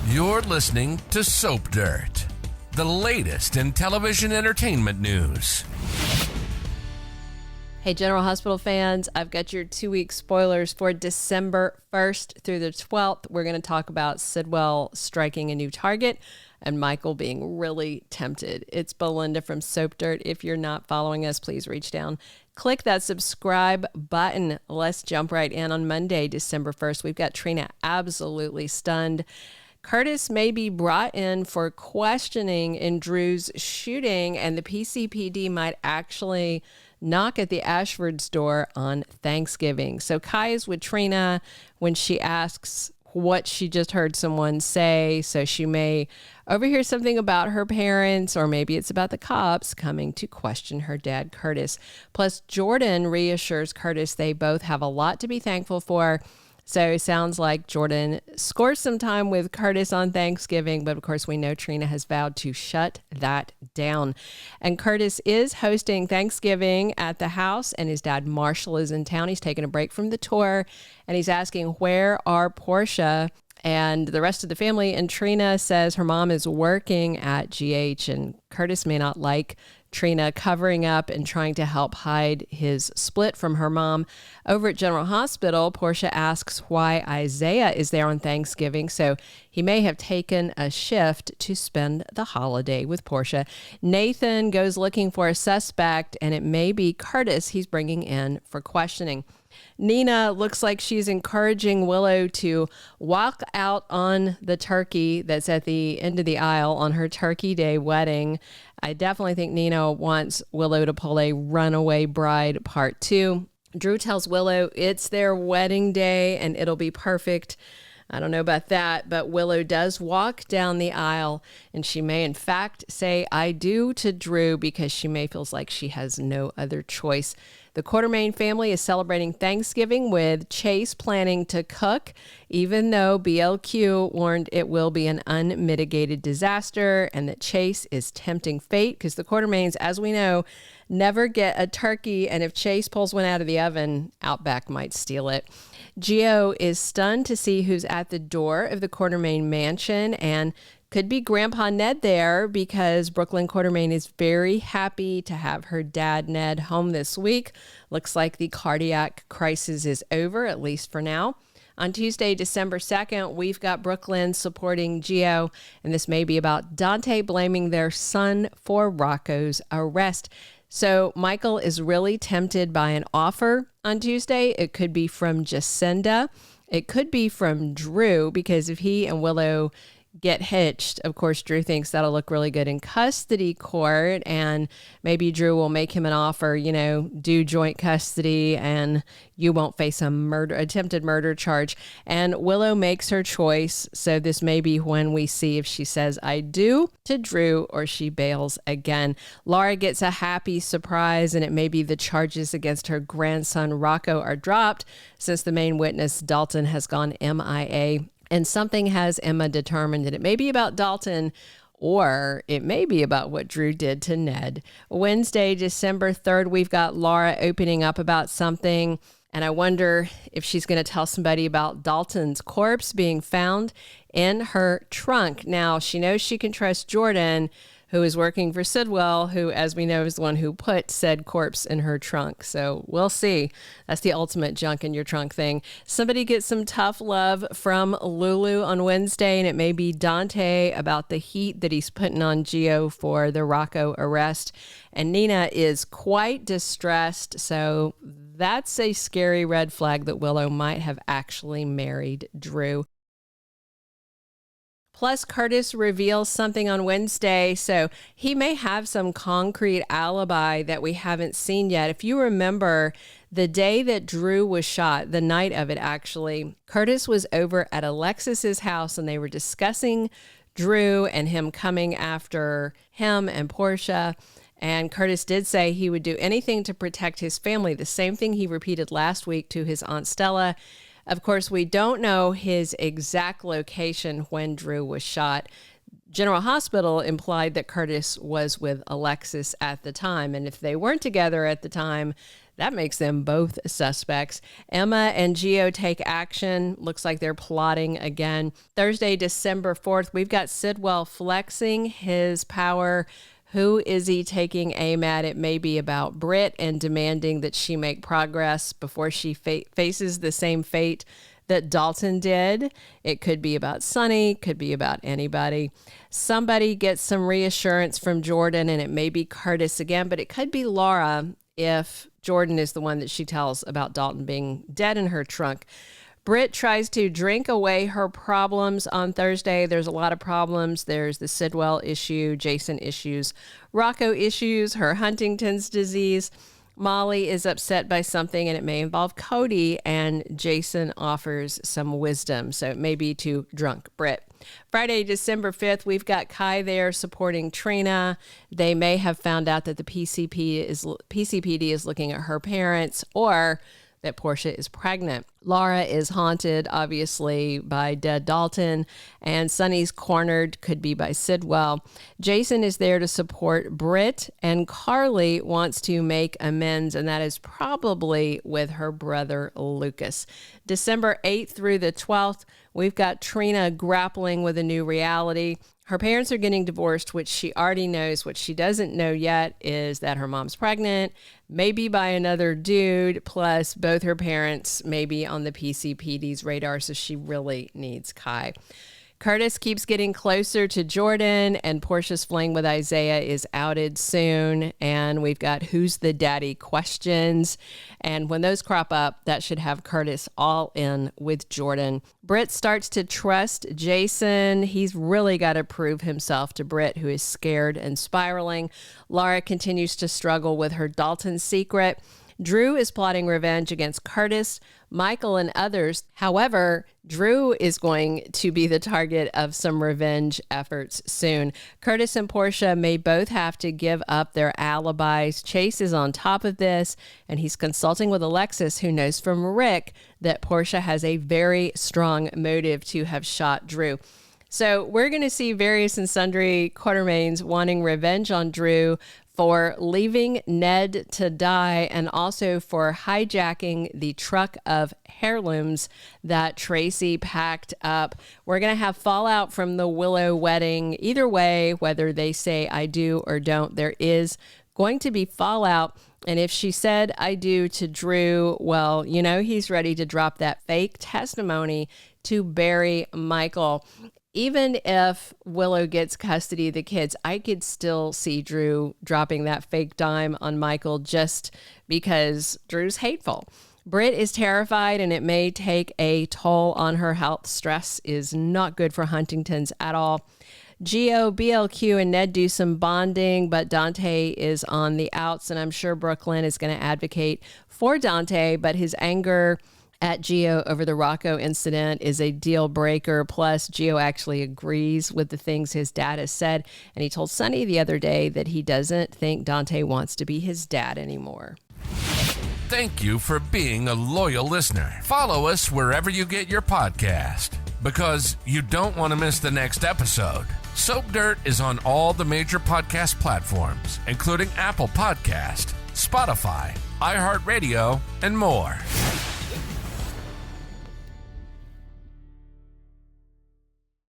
You're listening to Soap Dirt, the latest in television entertainment news. Hey, General Hospital fans, I've got your 2-week spoilers for December 1st through the 12th. We're going to talk about Sidwell striking a new target and Michael being really tempted. It's Belinda from Soap Dirt. If you're not following us, please reach down. Click that subscribe button. Let's jump right in on Monday, December 1st. We've got Trina absolutely stunned. Curtis may be brought in for questioning in Drew's shooting, and the PCPD might actually knock at the Ashford's door on Thanksgiving. So Kai is with Trina when she asks what she just heard someone say. So she may overhear something about her parents, or maybe it's about the cops coming to question her dad, Curtis. Plus, Jordan reassures Curtis they both have a lot to be thankful for. So it sounds like Jordan scores some time with Curtis on Thanksgiving, but of course we know Trina has vowed to shut that down. And Curtis is hosting Thanksgiving at the house, and his dad Marshall is in town. He's taking a break from the tour, and he's asking, where are Portia and the rest of the family? And Trina says her mom is working at GH, and Curtis may not like Trina covering up and trying to help hide his split from her mom. Over at General Hospital, Portia asks why Isaiah is there on Thanksgiving, so he may have taken a shift to spend the holiday with Portia. Nathan goes looking for a suspect, and it may be Curtis he's bringing in for questioning. Nina looks like she's encouraging Willow to walk out on the turkey that's at the end of the aisle on her Turkey Day wedding. I definitely think Nina wants Willow to pull a Runaway Bride Part 2. Drew tells Willow it's their wedding day and it'll be perfect. I don't know about that, but Willow does walk down the aisle, and she may in fact say I do to Drew because she may feels like she has no other choice. The Quartermaine family is celebrating Thanksgiving with Chase planning to cook, even though BLQ warned it will be an unmitigated disaster and that Chase is tempting fate because the Quartermaines, as we know, never get a turkey, and if Chase pulls one out of the oven, Outback might steal it. Gio is stunned to see who's at the door of the Quartermaine mansion, and could be Grandpa Ned there because Brook Lynn Quartermaine is very happy to have her dad, Ned, home this week. Looks like the cardiac crisis is over, at least for now. On Tuesday, December 2nd, we've got Brook Lynn supporting Gio, and this may be about Dante blaming their son for Rocco's arrest. So Michael is really tempted by an offer on Tuesday. It could be from Jacinda. It could be from Drew, because if he and Willow get hitched, of course, Drew thinks that'll look really good in custody court, and maybe Drew will make him an offer, do joint custody and you won't face a attempted murder charge. And Willow makes her choice. So this may be when we see if she says I do to Drew or she bails again. Laura gets a happy surprise, and it may be the charges against her grandson Rocco are dropped since the main witness Dalton has gone MIA. And something has Emma determined that it may be about Dalton, or it may be about what Drew did to Ned. Wednesday, December 3rd, we've got Laura opening up about something, and I wonder if she's going to tell somebody about Dalton's corpse being found in her trunk. Now, she knows she can trust Jordan, who is working for Sidwell, who, as we know, is the one who put said corpse in her trunk. So we'll see. That's the ultimate junk in your trunk thing. Somebody gets some tough love from Lulu on Wednesday, and it may be Dante about the heat that he's putting on Gio for the Rocco arrest. And Nina is quite distressed, so that's a scary red flag that Willow might have actually married Drew. Plus, Curtis reveals something on Wednesday, so he may have some concrete alibi that we haven't seen yet. If you remember, the day that Drew was shot, the night of it actually, Curtis was over at Alexis's house and they were discussing Drew and him coming after him and Portia. And Curtis did say he would do anything to protect his family, the same thing he repeated last week to his Aunt Stella. Of course, we don't know his exact location when Drew was shot. General Hospital implied that Curtis was with Alexis at the time, and if they weren't together at the time, That makes them both suspects. Emma and Gio take action. Looks like they're plotting again. Thursday, December 4th, we've got Sidwell flexing his power. Who is he taking aim at? It may be about Britt and demanding that she make progress before she faces the same fate that Dalton did. It could be about Sonny, could be about anybody. Somebody gets some reassurance from Jordan, and it may be Curtis again, but it could be Laura if Jordan is the one that she tells about Dalton being dead in her trunk. Britt tries to drink away her problems on Thursday. There's a lot of problems. There's the Sidwell issue, Jason issues, Rocco issues, her Huntington's disease. Molly is upset by something, and it may involve Cody, and Jason offers some wisdom. So it may be to drunk Britt. Friday, December 5th, we've got Kai there supporting Trina. They may have found out that the PCPD is looking at her parents, or that Portia is pregnant. Laura is haunted, obviously, by dead Dalton, and Sonny's cornered, could be by Sidwell. Jason is there to support Britt, and Carly wants to make amends, and that is probably with her brother Lucas. December 8th through the 12th, we've got Trina grappling with a new reality. Her parents are getting divorced, which she already knows. What she doesn't know yet is that her mom's pregnant, maybe by another dude, plus both her parents may be on the PCPD's radar, so she really needs Kai. Curtis keeps getting closer to Jordan, and Portia's fling with Isaiah is outed soon. And we've got who's the daddy questions. And when those crop up, that should have Curtis all in with Jordan. Britt starts to trust Jason. He's really got to prove himself to Britt, who is scared and spiraling. Laura continues to struggle with her Dalton secret. Drew is plotting revenge against Curtis, Michael, and others. However, Drew is going to be the target of some revenge efforts soon. Curtis and Portia may both have to give up their alibis. Chase is on top of this, and he's consulting with Alexis, who knows from Rick that Portia has a very strong motive to have shot Drew. So we're going to see various and sundry Quartermaines wanting revenge on Drew for leaving Ned to die, and also for hijacking the truck of heirlooms that Tracy packed up. We're going to have fallout from the Willow wedding. Either way, whether they say I do or don't, there is going to be fallout. And if she said I do to Drew, well, you know, he's ready to drop that fake testimony to bury Michael. Even if Willow gets custody of the kids, I could still see Drew dropping that fake dime on Michael just because Drew's hateful. Britt is terrified, and it may take a toll on her health. Stress is not good for Huntington's at all. Gio, BLQ, and Ned do some bonding, but Dante is on the outs, and I'm sure Brook Lynn is going to advocate for Dante, but his anger at Gio over the Rocco incident is a deal breaker. Plus, Gio actually agrees with the things his dad has said, and he told Sonny the other day that he doesn't think Dante wants to be his dad anymore. Thank you for being a loyal listener. Follow us wherever you get your podcast, because you don't want to miss the next episode. Soap Dirt is on all the major podcast platforms, including Apple Podcast, Spotify, iHeartRadio, and more.